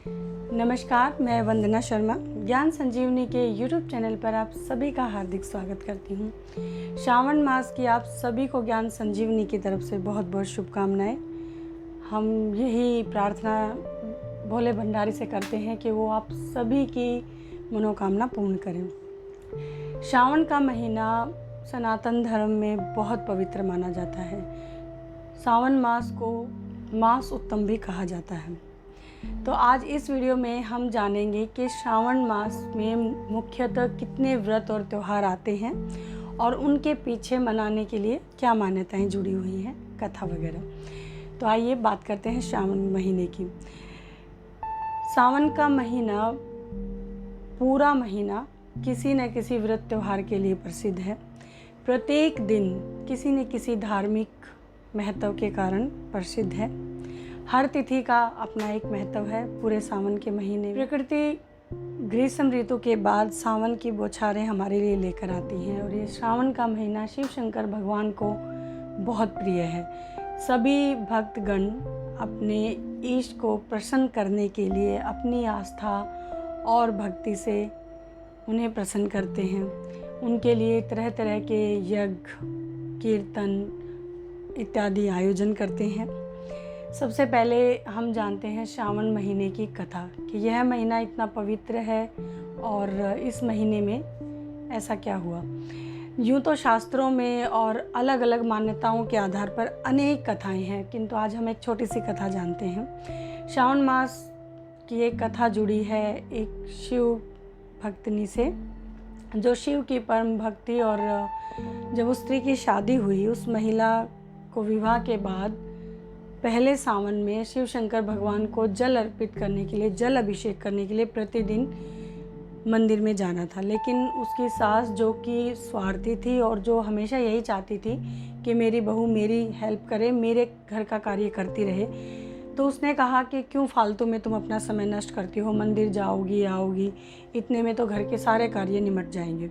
नमस्कार, मैं वंदना शर्मा ज्ञान संजीवनी के YouTube चैनल पर आप सभी का हार्दिक स्वागत करती हूँ। श्रावण मास की आप सभी को ज्ञान संजीवनी की तरफ से बहुत बहुत शुभकामनाएं। हम यही प्रार्थना भोले भंडारी से करते हैं कि वो आप सभी की मनोकामना पूर्ण करें। श्रावण का महीना सनातन धर्म में बहुत पवित्र माना जाता है। सावन मास को मास उत्तम भी कहा जाता है। तो आज इस वीडियो में हम जानेंगे कि श्रावण मास में मुख्यतः कितने व्रत और त्यौहार आते हैं और उनके पीछे मनाने के लिए क्या मान्यताएं जुड़ी हुई हैं, कथा वगैरह। तो आइए बात करते हैं श्रावण महीने की। सावन का महीना पूरा महीना किसी न किसी व्रत त्यौहार के लिए प्रसिद्ध है। प्रत्येक दिन किसी न किसी धार्मिक महत्व के कारण प्रसिद्ध है। हर तिथि का अपना एक महत्व है। पूरे सावन के महीने प्रकृति ग्रीष्म ऋतु के बाद सावन की बौछारें हमारे लिए लेकर आती हैं और ये श्रावण का महीना शिव शंकर भगवान को बहुत प्रिय है। सभी भक्तगण अपने ईष्ट को प्रसन्न करने के लिए अपनी आस्था और भक्ति से उन्हें प्रसन्न करते हैं। उनके लिए तरह तरह के यज्ञ, कीर्तन इत्यादि आयोजन करते हैं। सबसे पहले हम जानते हैं श्रावण महीने की कथा कि यह महीना इतना पवित्र है और इस महीने में ऐसा क्या हुआ। यूँ तो शास्त्रों में और अलग अलग मान्यताओं के आधार पर अनेक कथाएं हैं, किंतु आज हम एक छोटी सी कथा जानते हैं। श्रावण मास की एक कथा जुड़ी है एक शिव भक्तनी से, जो शिव की परम भक्ति, और जब उस स्त्री की शादी हुई, उस महिला को विवाह के बाद पहले सावन में शिव शंकर भगवान को जल अर्पित करने के लिए, जल अभिषेक करने के लिए प्रतिदिन मंदिर में जाना था। लेकिन उसकी सास, जो कि स्वार्थी थी और जो हमेशा यही चाहती थी कि मेरी बहू मेरी हेल्प करे, मेरे घर का कार्य करती रहे, तो उसने कहा कि क्यों फालतू में तुम अपना समय नष्ट करती हो, मंदिर जाओगी आओगी, इतने में तो घर के सारे कार्य निमट जाएंगे।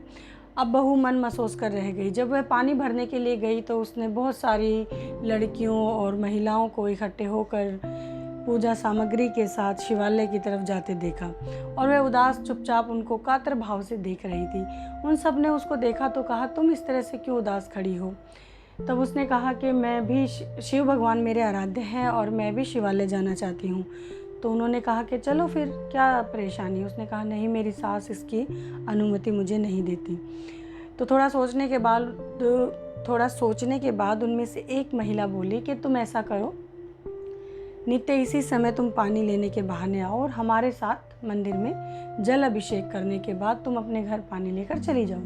अब बहू मन महसूस कर रह गई। जब वह पानी भरने के लिए गई तो उसने बहुत सारी लड़कियों और महिलाओं को इकट्ठे होकर पूजा सामग्री के साथ शिवालय की तरफ जाते देखा और वह उदास चुपचाप उनको कातर भाव से देख रही थी। उन सब ने उसको देखा तो कहा, तुम इस तरह से क्यों उदास खड़ी हो। तब उसने कहा कि मैं भी, शिव भगवान मेरे आराध्य हैं और मैं भी शिवालय जाना चाहती हूँ। तो उन्होंने कहा कि चलो फिर क्या परेशानी। उसने कहा, नहीं, मेरी सास इसकी अनुमति मुझे नहीं देती। तो थोड़ा सोचने के बाद उनमें से एक महिला बोली कि तुम ऐसा करो, नित्य इसी समय तुम पानी लेने के बहाने आओ और हमारे साथ मंदिर में जल अभिषेक करने के बाद तुम अपने घर पानी लेकर चली जाओ।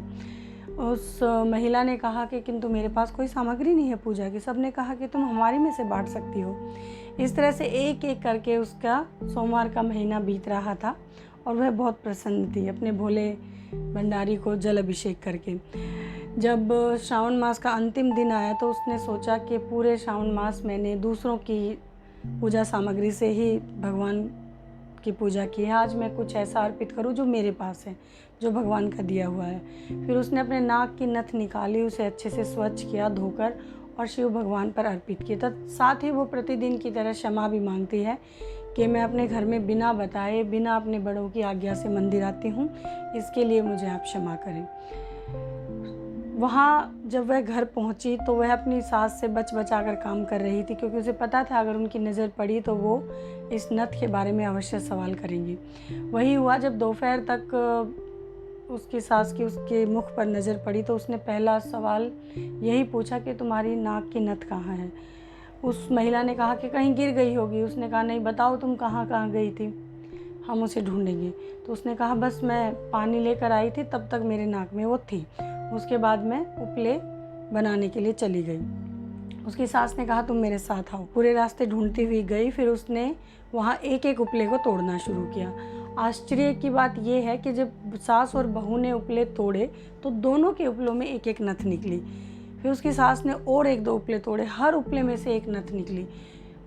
उस महिला ने कहा कि किंतु मेरे पास कोई सामग्री नहीं है पूजा की। सब ने कहा कि तुम हमारी में से बांट सकती हो। इस तरह से एक एक करके उसका सोमवार का महीना बीत रहा था और वह बहुत प्रसन्न थी अपने भोले भंडारी को जल अभिषेक करके। जब श्रावण मास का अंतिम दिन आया तो उसने सोचा कि पूरे श्रावण मास मैंने दूसरों की पूजा सामग्री से ही भगवान की पूजा की है, आज मैं कुछ ऐसा अर्पित करूं जो मेरे पास है, जो भगवान का दिया हुआ है। फिर उसने अपने नाक की नथ निकाली, उसे अच्छे से स्वच्छ किया धोकर और शिव भगवान पर अर्पित किया। साथ ही वो प्रतिदिन की तरह क्षमा भी मांगती है कि मैं अपने घर में बिना बताए, बिना अपने बड़ों की आज्ञा से मंदिर आती हूँ, इसके लिए मुझे आप क्षमा करें। वहाँ जब वह घर पहुँची तो वह अपनी सास से बच बचा कर काम कर रही थी, क्योंकि उसे पता था अगर उनकी नज़र पड़ी तो वो इस नथ के बारे में अवश्य सवाल करेंगी। वही हुआ, जब दोपहर तक उसकी सास की उसके मुख पर नज़र पड़ी तो उसने पहला सवाल यही पूछा कि तुम्हारी नाक की नथ कहाँ है। उस महिला ने कहा कि कहीं गिर गई होगी। उसने कहा, नहीं, बताओ तुम कहाँ कहाँ गई थी, हम उसे ढूंढेंगे। तो उसने कहा, बस मैं पानी लेकर आई थी, तब तक मेरे नाक में वो थी, उसके बाद मैं उपले बनाने के लिए चली गई। उसकी सास ने कहा, तुम मेरे साथ आओ। पूरे रास्ते ढूंढती हुई गई। फिर उसने वहाँ एक एक उपले को तोड़ना शुरू किया। आश्चर्य की बात यह है कि जब सास और बहू ने उपले तोड़े तो दोनों के उपलों में एक एक नथ निकली। फिर उसकी सास ने और एक दो उपले तोड़े, हर उपले में से एक नथ निकली।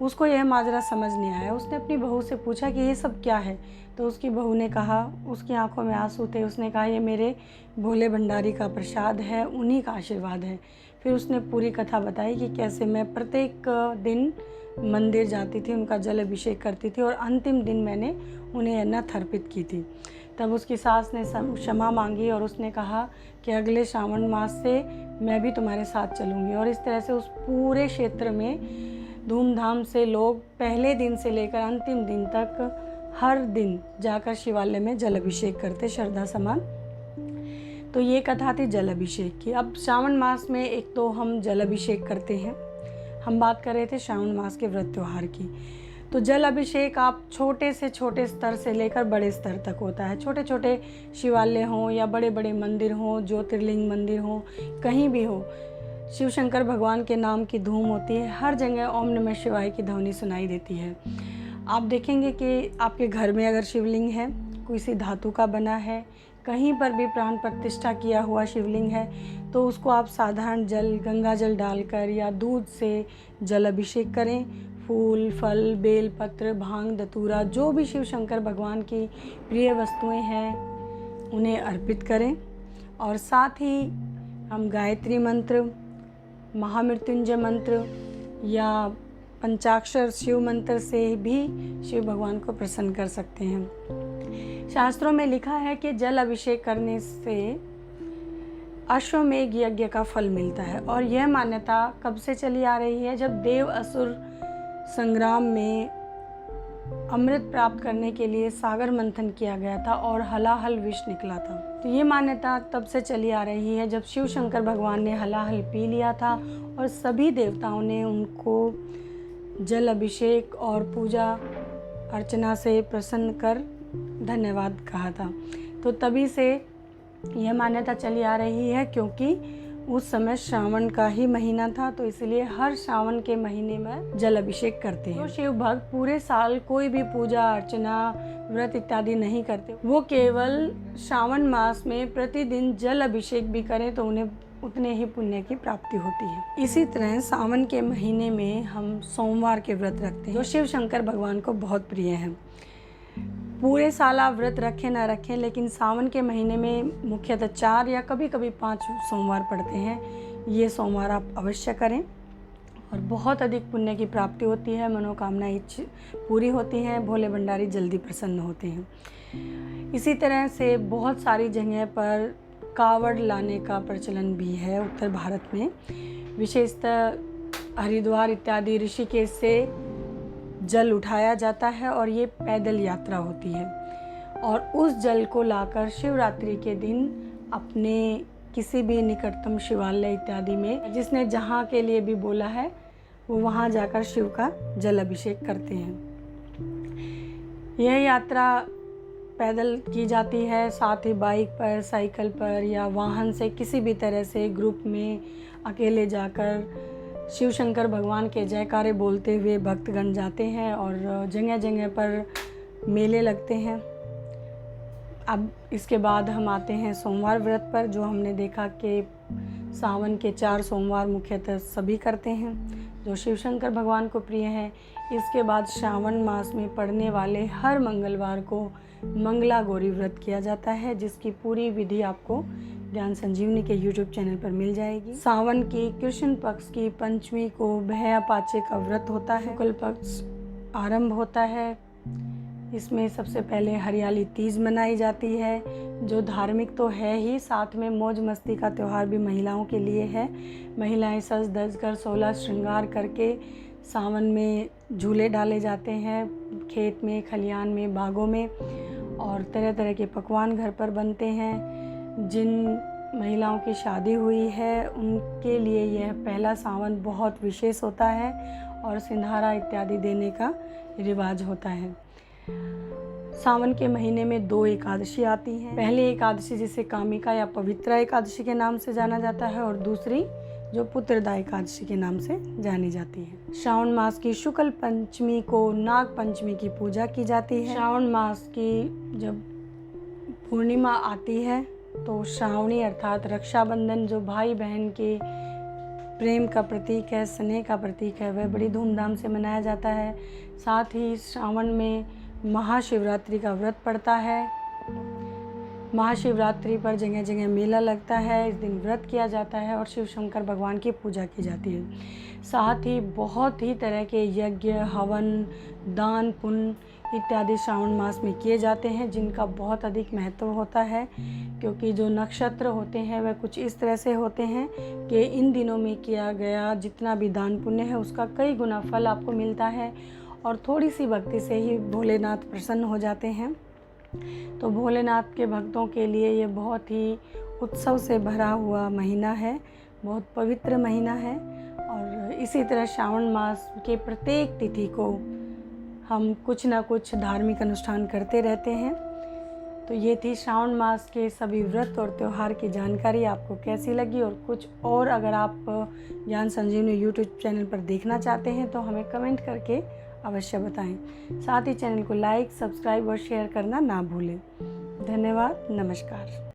उसको यह माजरा समझ नहीं आया। उसने अपनी बहू से पूछा कि ये सब क्या है। तो उसकी बहू ने कहा, उसकी आंखों में आंसू थे, उसने कहा, ये मेरे भोले भंडारी का प्रसाद है, उन्हीं का आशीर्वाद है। फिर उसने पूरी कथा बताई कि कैसे मैं प्रत्येक दिन मंदिर जाती थी, उनका जल अभिषेक करती थी और अंतिम दिन मैंने उन्हें अनथ अर्पित की थी। तब उसकी सास ने क्षमा मांगी और उसने कहा कि अगले श्रावण मास से मैं भी तुम्हारे साथ चलूँगी। और इस तरह से उस पूरे क्षेत्र में धूमधाम से लोग पहले दिन से लेकर अंतिम दिन तक हर दिन जाकर शिवालय में जल अभिषेक करते श्रद्धा समान। तो ये कथा थी जल अभिषेक की। अब श्रावण मास में एक तो हम जल अभिषेक करते हैं, हम बात कर रहे थे श्रावण मास के व्रत त्यौहार की। तो जल अभिषेक आप छोटे से छोटे स्तर से लेकर बड़े स्तर तक होता है। छोटे छोटे शिवालय हों या बड़े बड़े मंदिर हों, ज्योतिर्लिंग मंदिर हों, कहीं भी हो, शिव शंकर भगवान के नाम की धूम होती है। हर जगह ओम नमः शिवाय की ध्वनि सुनाई देती है। आप देखेंगे कि आपके घर में अगर शिवलिंग है, किसी धातु का बना है, कहीं पर भी प्राण प्रतिष्ठा किया हुआ शिवलिंग है, तो उसको आप साधारण जल, गंगा जल डालकर या दूध से जल अभिषेक करें। फूल, फल, बेल पत्र, भांग, धतूरा, जो भी शिव शंकर भगवान की प्रिय वस्तुएं हैं उन्हें अर्पित करें। और साथ ही हम गायत्री मंत्र, महामृत्युंजय मंत्र या पंचाक्षर शिव मंत्र से भी शिव भगवान को प्रसन्न कर सकते हैं। शास्त्रों में लिखा है कि जल अभिषेक करने से अश्वमेघ यज्ञ का फल मिलता है। और यह मान्यता कब से चली आ रही है? जब देव असुर संग्राम में अमृत प्राप्त करने के लिए सागर मंथन किया गया था और हलाहल विष निकला था। तो ये मान्यता तब से चली आ रही है जब शिव शंकर भगवान ने हलाहल पी लिया था और सभी देवताओं ने उनको जल अभिषेक और पूजा अर्चना से प्रसन्न कर धन्यवाद कहा था। तो तभी से यह मान्यता चली आ रही है, क्योंकि उस समय श्रावण का ही महीना था, तो इसलिए हर श्रावण के महीने में जल अभिषेक करते हैं। तो शिव भक्त पूरे साल कोई भी पूजा अर्चना, व्रत इत्यादि नहीं करते, वो केवल श्रावण मास में प्रतिदिन जल अभिषेक भी करें तो उन्हें उतने ही पुण्य की प्राप्ति होती है। इसी तरह सावन के महीने में हम सोमवार के व्रत रखते हैं, जो शिव शंकर भगवान को बहुत प्रिय है। पूरे साल आप व्रत रखें ना रखें, लेकिन सावन के महीने में मुख्यतः 4 या कभी कभी 5 सोमवार पड़ते हैं। ये सोमवार आप अवश्य करें और बहुत अधिक पुण्य की प्राप्ति होती है, मनोकामनाएं पूरी होती हैं, भोले भंडारी जल्दी प्रसन्न होते हैं। इसी तरह से बहुत सारी जगह पर कावड़ लाने का प्रचलन भी है उत्तर भारत में, विशेषतः हरिद्वार इत्यादि ऋषिकेश से जल उठाया जाता है और ये पैदल यात्रा होती है। और उस जल को लाकर शिवरात्रि के दिन अपने किसी भी निकटतम शिवालय इत्यादि में, जिसने जहाँ के लिए भी बोला है, वो वहाँ जाकर शिव का जल अभिषेक करते हैं। यह यात्रा पैदल की जाती है, साथ ही बाइक पर, साइकिल पर या वाहन से, किसी भी तरह से ग्रुप में अकेले जाकर शिव शंकर भगवान के जयकारे बोलते हुए भक्तगण जाते हैं और जगह जगह पर मेले लगते हैं। अब इसके बाद हम आते हैं सोमवार व्रत पर, जो हमने देखा कि सावन के 4 सोमवार मुख्यतः सभी करते हैं, जो शिव शंकर भगवान को प्रिय है। इसके बाद श्रावण मास में पड़ने वाले हर मंगलवार को मंगला गौरी व्रत किया जाता है, जिसकी पूरी विधि आपको ज्ञान संजीवनी के YouTube चैनल पर मिल जाएगी। सावन की कृष्ण पक्ष की पंचमी को भैया पाचे का व्रत होता है, शुक्ल पक्ष आरंभ होता है। इसमें सबसे पहले हरियाली तीज मनाई जाती है, जो धार्मिक तो है ही, साथ में मौज मस्ती का त्यौहार भी महिलाओं के लिए है। महिलाएं सज धज कर 16 श्रृंगार करके सावन में झूले डाले जाते हैं, खेत में, खलियान में, बागों में, और तरह तरह के पकवान घर पर बनते हैं। जिन महिलाओं की शादी हुई है उनके लिए यह पहला सावन बहुत विशेष होता है और सिंधारा इत्यादि देने का रिवाज होता है। सावन के महीने में 2 एकादशी आती हैं। पहली एकादशी जिसे कामिका या पवित्रा एकादशी के नाम से जाना जाता है और दूसरी जो पुत्रदा एकादशी के नाम से जानी जाती है। श्रावण मास की शुक्ल पंचमी को नाग पंचमी की पूजा की जाती है। श्रावण मास की जब पूर्णिमा आती है तो श्रावणी अर्थात रक्षाबंधन, जो भाई बहन के प्रेम का प्रतीक है, स्नेह का प्रतीक है, वह बड़ी धूमधाम से मनाया जाता है। साथ ही श्रावण में महाशिवरात्रि का व्रत पड़ता है। महाशिवरात्रि पर जगह जगह मेला लगता है। इस दिन व्रत किया जाता है और शिव शंकर भगवान की पूजा की जाती है। साथ ही बहुत ही तरह के यज्ञ, हवन, दान, पुण्य इत्यादि श्रावण मास में किए जाते हैं, जिनका बहुत अधिक महत्व होता है, क्योंकि जो नक्षत्र होते हैं वह कुछ इस तरह से होते हैं कि इन दिनों में किया गया जितना भी दान पुण्य है उसका कई गुना फल आपको मिलता है और थोड़ी सी भक्ति से ही भोलेनाथ प्रसन्न हो जाते हैं। तो भोलेनाथ के भक्तों के लिए ये बहुत ही उत्सव से भरा हुआ महीना है, बहुत पवित्र महीना है। और इसी तरह श्रावण मास के प्रत्येक तिथि को हम कुछ ना कुछ धार्मिक अनुष्ठान करते रहते हैं। तो ये थी श्रावण मास के सभी व्रत और त्यौहार की जानकारी। आपको कैसी लगी और कुछ और अगर आप ज्ञान संजीवनी यूट्यूब चैनल पर देखना चाहते हैं तो हमें कमेंट करके अवश्य बताएं। साथ ही चैनल को लाइक, सब्सक्राइब और शेयर करना ना भूलें। धन्यवाद। नमस्कार।